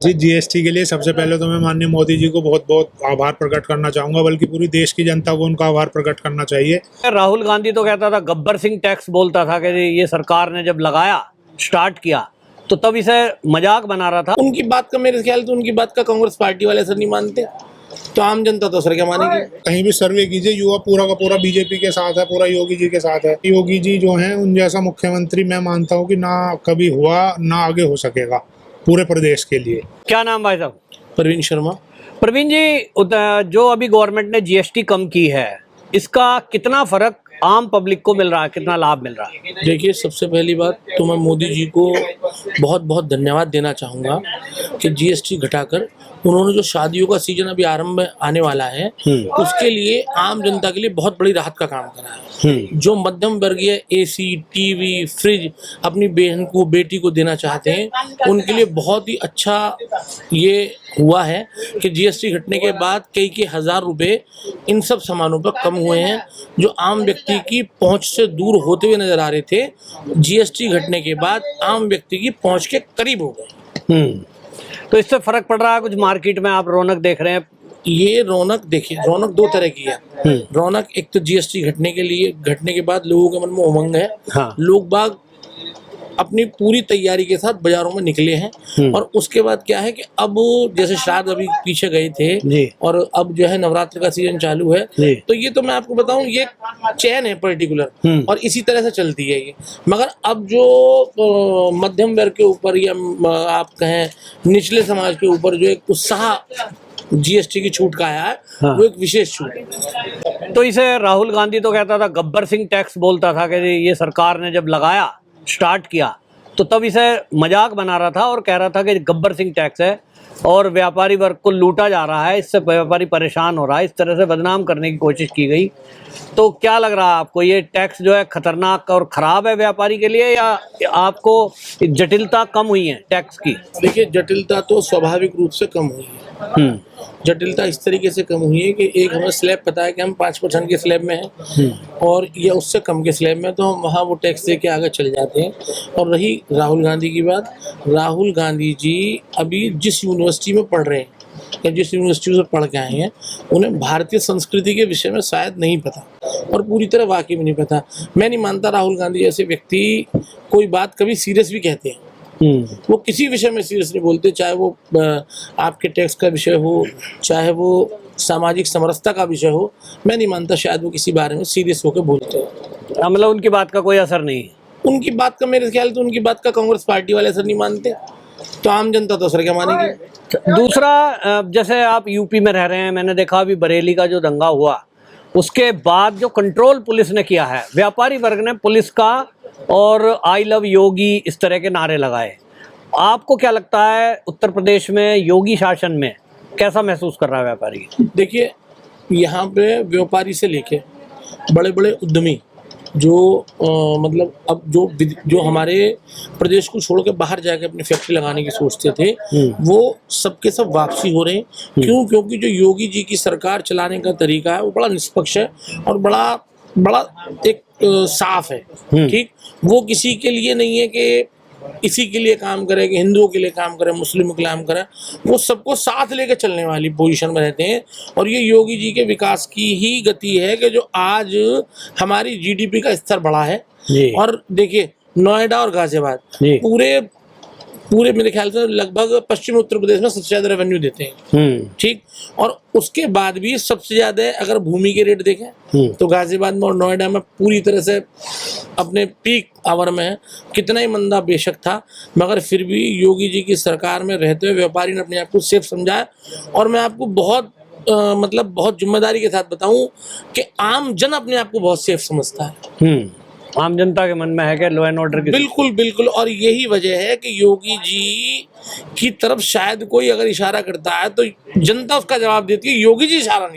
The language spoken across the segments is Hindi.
जी, जीएसटी के लिए सबसे पहले तो मैं माननीय मोदी जी को बहुत बहुत आभार प्रकट करना चाहूंगा, बल्कि पूरी देश की जनता को उनका आभार प्रकट करना चाहिए। राहुल गांधी तो कहता था, गब्बर सिंह टैक्स बोलता था कि ये सरकार ने जब लगाया, स्टार्ट किया, तो तब इसे मजाक बना रहा था। उनकी बात का मेरे ख्याल से उनकी बात का कांग्रेस पार्टी वाले असर नहीं मानते, तो आम जनता तो असर क्या मानेगी। कहीं भी सर्वे कीजिए, युवा पूरा का पूरा बीजेपी के साथ है, पूरा योगी जी के साथ है। योगी जी जो हैं उन जैसा मुख्यमंत्री मैं मानता हूँ कि ना कभी हुआ ना आगे हो सकेगा पूरे प्रदेश के लिए। क्या नाम भाई साहब? प्रवीण शर्मा। प्रवीण जी, जो अभी गवर्नमेंट ने जीएसटी कम की है, इसका कितना फर्क आम पब्लिक को मिल रहा है, कितना लाभ मिल रहा है? देखिए, सबसे पहली बात तो मैं मोदी जी को बहुत बहुत धन्यवाद देना चाहूँगा कि जीएसटी घटाकर उन्होंने जो शादियों का सीजन अभी आरंभ में आने वाला है उसके लिए आम जनता के लिए बहुत बड़ी राहत का काम करा है। जो मध्यम वर्गीय एसी, टीवी, फ्रिज अपनी बहन को, बेटी को देना चाहते हैं, उनके लिए बहुत ही अच्छा ये हुआ है कि जीएसटी घटने के बाद कई हजार रुपए इन सब सामानों पर कम हुए हैं जो आम व्यक्ति की पहुंच से दूर होते हुए नजर आ रहे थे। जीएसटी घटने के बाद आम व्यक्ति की पहुंच के करीब हो गए। तो इससे फर्क पड़ रहा है कुछ मार्केट में? आप रौनक देख रहे हैं? ये रौनक, देखिए, रौनक दो तरह की है। रौनक एक तो जीएसटी घटने के बाद लोगों के मन में उमंग है। हाँ। लोग बाग अपनी पूरी तैयारी के साथ बाजारों में निकले हैं। और उसके बाद क्या है कि अब जैसे श्राद्ध अभी पीछे गए थे और अब जो है नवरात्र का सीजन चालू है, तो ये तो मैं आपको बताऊं, ये चैन है पर्टिकुलर और इसी तरह से चलती है ये। मगर अब जो मध्यम वर्ग के ऊपर या आप कहें निचले समाज के ऊपर जो एक उत्साह जीएसटी की छूट का आया है, हाँ, वो एक विशेष छूट है। तो इसे राहुल गांधी तो कहता था, गब्बर सिंह टैक्स बोलता था कि ये सरकार ने जब लगाया, स्टार्ट किया, तो तब इसे मजाक बना रहा था और कह रहा था कि गब्बर सिंह टैक्स है और व्यापारी वर्ग को लूटा जा रहा है, इससे व्यापारी परेशान हो रहा है, इस तरह से बदनाम करने की कोशिश की गई। तो क्या लग रहा है आपको, ये टैक्स जो है खतरनाक और खराब है व्यापारी के लिए, या आपको जटिलता कम हुई है टैक्स की? देखिए, जटिलता तो स्वाभाविक रूप से कम हुई है। जटिलता इस तरीके से कम हुई है कि एक हमें स्लैब पता है कि हम 5% के स्लैब में हैं और ये उससे कम के स्लैब में, तो हम वहाँ वो टैक्स दे के आगे चले जाते हैं। और रही राहुल गांधी की बात, राहुल गांधी जी अभी जिस यूनिवर्सिटी में पढ़ रहे हैं या जिस यूनिवर्सिटी से पढ़ के आए हैं, उन्हें भारतीय संस्कृति के विषय में शायद नहीं पता और पूरी तरह वाकई में नहीं पता। मैं नहीं मानता राहुल गांधी जैसे व्यक्ति कोई बात कभी सीरियस भी कहते हैं। वो किसी विषय में सीरियस नहीं बोलते, चाहे वो आपके टैक्स का विषय हो, चाहे वो सामाजिक समरसता का विषय हो। मैं नहीं मानता शायद वो किसी बारे में सीरियस होकर बोलते हैं। मतलब उनकी बात का कोई असर नहीं है? उनकी बात का मेरे ख्याल से उनकी बात का कांग्रेस पार्टी वाले असर नहीं मानते, तो आम जनता तो असर क्या मानेगी। दूसरा, जैसे आप यूपी में रह रहे हैं, मैंने देखा अभी बरेली का जो दंगा हुआ, उसके बाद जो कंट्रोल पुलिस ने किया है, व्यापारी वर्ग ने पुलिस का और आई लव योगी इस तरह के नारे लगाए। आपको क्या लगता है, उत्तर प्रदेश में योगी शासन में कैसा महसूस कर रहा है व्यापारी? देखिए, यहाँ पे व्यापारी से लेके बड़े बड़े उद्यमी जो मतलब अब जो हमारे प्रदेश को छोड़ के बाहर जाके अपनी फैक्ट्री लगाने की सोचते थे, वो सबके सब वापसी हो रहे हैं। क्यों? क्योंकि जो योगी जी की सरकार चलाने का तरीका है वो बड़ा निष्पक्ष है और बड़ा एक साफ है। ठीक, वो किसी के लिए नहीं है कि इसी के लिए काम करे, कि हिंदुओं के लिए काम करे, मुस्लिमों के लिए काम करे, वो सबको साथ लेकर चलने वाली पोजीशन में रहते हैं। और ये योगी जी के विकास की ही गति है कि जो आज हमारी जीडीपी का स्तर बढ़ा है। और देखिए, नोएडा और गाजियाबाद पूरे मेरे ख्याल से लगभग पश्चिम उत्तर प्रदेश में सबसे ज्यादा रेवेन्यू देते हैं। ठीक, और उसके बाद भी सबसे ज्यादा अगर भूमि के रेट देखें तो गाजियाबाद में और नोएडा में पूरी तरह से अपने पीक आवर में है। कितना ही मंदा बेशक था, मगर फिर भी योगी जी की सरकार में रहते हुए व्यापारी ने अपने आप को सेफ समझा है। और मैं आपको बहुत बहुत जिम्मेदारी के साथ बताऊं कि आम जन अपने आप को बहुत सेफ समझता है। आम जनता के मन में है कि लॉ एंड ऑर्डर की? बिल्कुल बिल्कुल, और यही वजह है कि योगी जी की तरफ शायद कोई अगर इशारा करता है तो जनता उसका जवाब देती है। योगी जी जवाब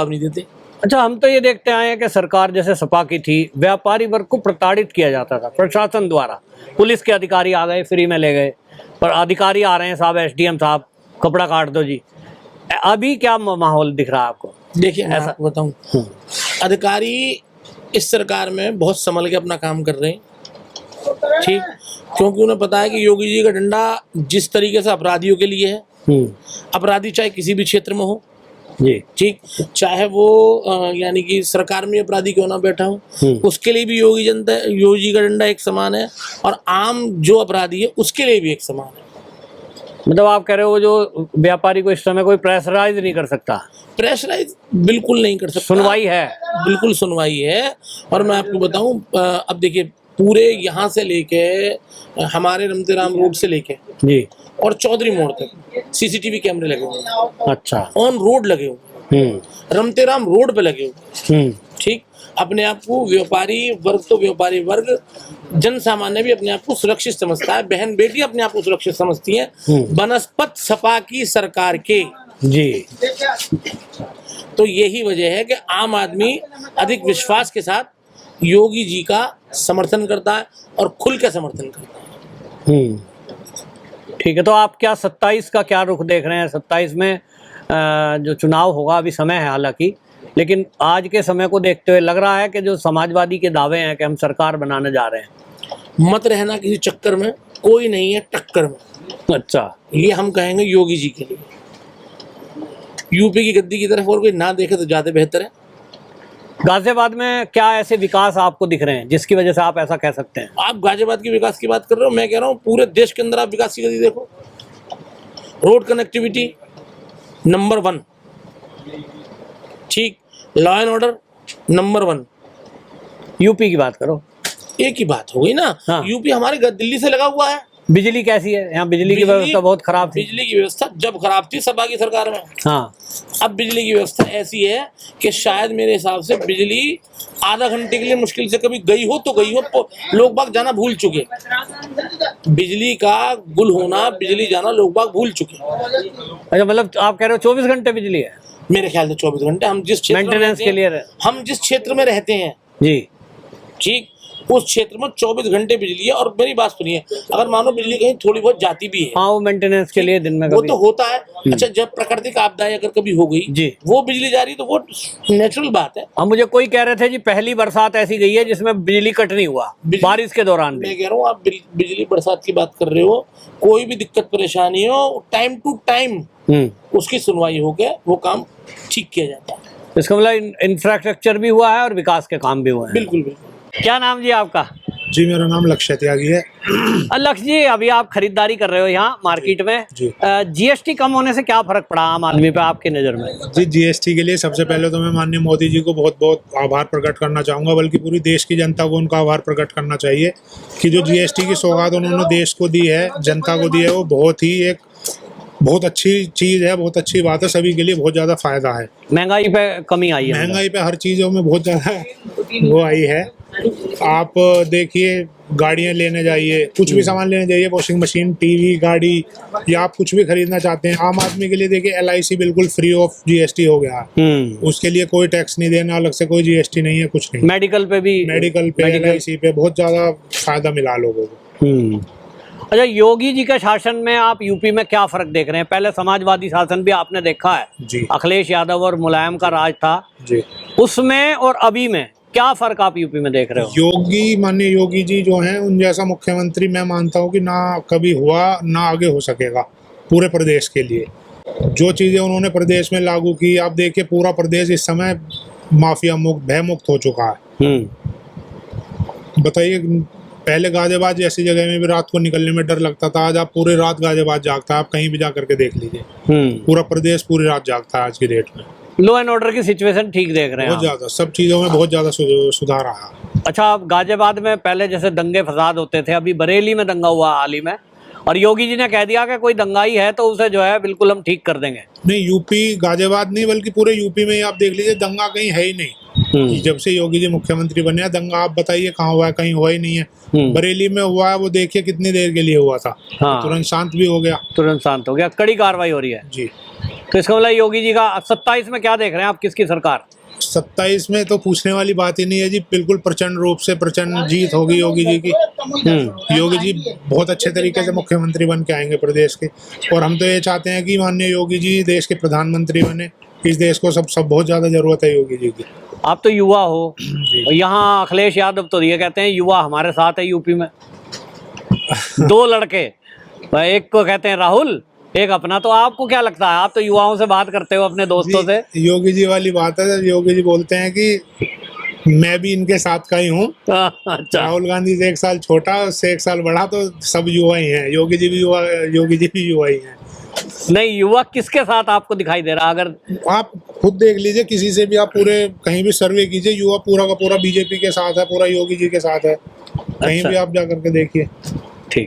नहीं देते। अच्छा, हम तो ये देखते आए हैं कि सरकार जैसे सपा की थी, व्यापारी वर्ग को प्रताड़ित किया जाता था प्रशासन द्वारा। पुलिस के अधिकारी आ गए, फ्री में ले गए, पर अधिकारी आ रहे हैं, साहब एसडीएम साहब कपड़ा काट दो जी। अभी क्या माहौल दिख रहा है आपको? देखिए, मैं आपको बताऊं, अधिकारी इस सरकार में बहुत संभल के अपना काम कर रहे हैं। ठीक, क्योंकि उन्हें पता है कि योगी जी का डंडा जिस तरीके से अपराधियों के लिए है, अपराधी चाहे किसी भी क्षेत्र में हो, जी ठीक, चाहे वो यानी कि सरकार में अपराधी क्यों ना बैठा हो, उसके लिए भी योगी जी का डंडा एक समान है, और आम जो अपराधी है उसके लिए भी एक समान है। मतलब आप कह रहे हो जो व्यापारी को इस समय कोई प्रेशराइज नहीं कर सकता, प्रेशराइज बिल्कुल नहीं कर सकता, सुनवाई है, बिल्कुल सुनवाई है। और मैं आपको बताऊं, अब देखिए पूरे यहाँ से लेके हमारे रमतेराम रोड से लेके जी और चौधरी मोड़ तक सीसीटीवी कैमरे लगे हुए हैं, अच्छा, ऑन रोड लगे हुए हैं, रमतेराम रोड पे लगे हुए हैं, ठीक। अपने आप को व्यापारी वर्ग तो व्यापारी वर्ग, जन सामान्य भी अपने आप को सुरक्षित समझता है, बहन बेटी अपने आप को सुरक्षित समझती है, बनस्पत सपा की सरकार के जी। तो यही वजह है कि आम आदमी अधिक विश्वास के साथ योगी जी का समर्थन करता है और खुल के समर्थन करता है। ठीक है, तो आप क्या 27 का क्या रुख देख रहे हैं? 27 में जो चुनाव होगा, अभी समय है हालांकि, लेकिन आज के समय को देखते हुए लग रहा है कि जो समाजवादी के दावे हैं कि हम सरकार बनाने जा रहे हैं, मत रहना किसी चक्कर में, कोई नहीं है टक्कर में। अच्छा, ये हम कहेंगे योगी जी के लिए। यूपी की गद्दी की तरफ और कोई ना देखे तो ज्यादा बेहतर है। गाजियाबाद में क्या ऐसे विकास आपको दिख रहे हैं जिसकी वजह से आप ऐसा कह सकते हैं? आप गाजियाबाद के विकास की बात कर रहे हो, मैं कह रहा हूँ पूरे देश के अंदर आप विकास की गति देखो। रोड कनेक्टिविटी नंबर 1, ठीक, law and order number 1। UP की बात करो, एक ही बात हो गई ना। हाँ। यूपी हमारे दिल्ली से लगा हुआ है। बिजली कैसी है यहाँ? बिजली की व्यवस्था बहुत खराब थी। बिजली की व्यवस्था जब खराब थी सपा की सरकार में, हाँ, अब बिजली की व्यवस्था ऐसी है कि शायद मेरे हिसाब से बिजली आधा घंटे के लिए मुश्किल से कभी गई हो तो गई हो, लोग बाग जाना भूल चुके। बिजली का गुल होना, बिजली जाना लोग बाग भूल चुके। अच्छा, मतलब आप कह रहे हो 24 घंटे बिजली है? मेरे ख्याल से 24 घंटे। हम जिस क्षेत्र में मेंटेनेंस के लिए हम जिस क्षेत्र में रहते हैं, जी, ठीक, उस क्षेत्र में 24 घंटे बिजली है। और मेरी बात सुनिए, अगर मानो बिजली कहीं थोड़ी बहुत जाती भी है, हाँ, वो मेंटेनेंस के लिए दिन में वो कभी तो होता है। अच्छा, जब प्राकृतिक आपदाएं अगर कभी हो गई जी, वो बिजली जा रही तो वो नेचुरल बात है। अब मुझे कोई कह रहे थे जी पहली बरसात ऐसी गई है जिसमें बिजली कट नहीं हुआ, बारिश के दौरान भी। मैं कह रहा हूँ आप बिजली बरसात की बात कर रहे हो, कोई भी दिक्कत परेशानी हो, टाइम टू टाइम उसकी सुनवाई होके वो काम ठीक किया जाता है। इसका मतलब इंफ्रास्ट्रक्चर भी हुआ है और विकास के काम भी हुए हैं। बिल्कुल बिल्कुल। क्या नाम जी आपका? जी, मेरा नाम लक्ष्य त्यागी है। लक्ष्य जी, अभी आप खरीदारी कर रहे हो यहाँ मार्केट में, जी। जीएसटी कम होने से क्या फर्क पड़ा आम आदमी पे आपकी नज़र में? जी, जीएसटी के लिए सबसे पहले तो मैं माननीय मोदी जी को बहुत बहुत आभार प्रकट करना चाहूँगा, बल्कि पूरी देश की जनता को उनका आभार प्रकट करना चाहिए कि जो जीएसटी की सौगात उन्होंने देश को दी है, जनता को दी है, वो बहुत अच्छी चीज़ है, बहुत अच्छी बात है, सभी के लिए बहुत ज़्यादा फायदा है। महंगाई पे कमी आई है? महंगाई पे हर चीज़ों में बहुत ज़्यादा वो आई है। आप देखिए, गाड़ियाँ लेने जाइए, कुछ भी सामान लेने जाइए, वॉशिंग मशीन, टीवी, गाड़ी, या आप कुछ भी खरीदना चाहते हैं, आम आदमी के लिए देखिए LIC बिल्कुल फ्री ऑफ जीएसटी हो गया है। उसके लिए कोई टैक्स नहीं देना, अलग से कोई जीएसटी नहीं है, कुछ नहीं। मेडिकल पे भी, मेडिकल पे, LIC पे बहुत ज़्यादा फायदा मिला लोगों को। अच्छा, योगी जी के शासन में आप यूपी में क्या फर्क देख रहे हैं? पहले समाजवादी शासन भी आपने देखा है जी, अखिलेश यादव और मुलायम का राज था जी, उसमें और अभी में क्या फर्क आप यूपी में देख रहे हो? माननीय योगी जी जो हैं, उन जैसा मुख्यमंत्री मैं मानता हूँ कि ना कभी हुआ ना आगे हो सकेगा पूरे प्रदेश के लिए। जो चीज़ें उन्होंने प्रदेश में लागू की, आप देखिए पूरा प्रदेश इस समय माफिया मुक्त, भय मुक्त हो चुका है। बताइए, पहले गाजियाबाद जैसी जगह में भी रात को निकलने में डर लगता था, आज आप पूरी रात गाजियाबाद जागता है। आप कहीं भी जा करके देख लीजिए, पूरा प्रदेश पूरी रात जागता है आज की डेट में। लो एंड ऑर्डर की सिचुएशन ठीक देख रहे हैं? बहुत ज्यादा, सब चीजों में बहुत ज्यादा सुधार आया। अच्छा, आप गाजियाबाद में पहले जैसे दंगे फसाद होते थे, अभी बरेली में दंगा हुआ हाल ही में, और योगी जी ने कह दिया कि कोई दंगाई है तो उसे जो है बिल्कुल हम ठीक कर देंगे। नहीं, यूपी, गाजियाबाद नहीं बल्कि पूरे यूपी में ही आप देख लीजिए, दंगा कहीं है ही नहीं। जब से योगी जी मुख्यमंत्री बने हैं, दंगा आप बताइए कहाँ हुआ है? कहीं हुआ ही नहीं है। बरेली में हुआ है, वो देखिए कितनी देर के लिए हुआ था, हाँ, तुरंत शांत भी हो गया। तुरंत शांत हो गया, कड़ी कार्रवाई हो रही है जी। तो इसका मतलब योगी जी का 27 में क्या देख रहे हैं आप, किसकी सरकार? 27 में तो पूछने वाली बात ही नहीं है जी, बिल्कुल प्रचंड रूप से प्रचंड जीत होगी योगी जी की। योगी जी बहुत अच्छे तरीके से मुख्यमंत्री बन के आएंगे प्रदेश के, और हम तो ये चाहते हैं कि माननीय योगी जी देश के प्रधानमंत्री बने। इस देश को सब बहुत ज्यादा जरूरत है योगी जी की। आप तो युवा हो, यहाँ अखिलेश यादव तो ये कहते हैं युवा हमारे साथ है यूपी में। दो लड़के, एक को कहते हैं राहुल, एक अपना। तो आपको क्या लगता है, आप तो युवाओं से बात करते हो अपने दोस्तों से? योगी जी वाली बात है, योगी जी बोलते हैं कि मैं भी इनके साथ का ही हूँ। अच्छा, राहुल गांधी से 1 साल छोटा, उससे 1 साल बड़ा, तो सब युवा ही हैं। योगी जी भी युवा ही हैं। नहीं, युवा किसके साथ आपको दिखाई दे रहा? अगर आप खुद देख लीजिए, किसी से भी आप पूरे कहीं भी सर्वे कीजिए, युवा पूरा का पूरा बीजेपी के साथ है, पूरा योगी जी के साथ है। कहीं अच्छा। भी आप जा करके देखिए।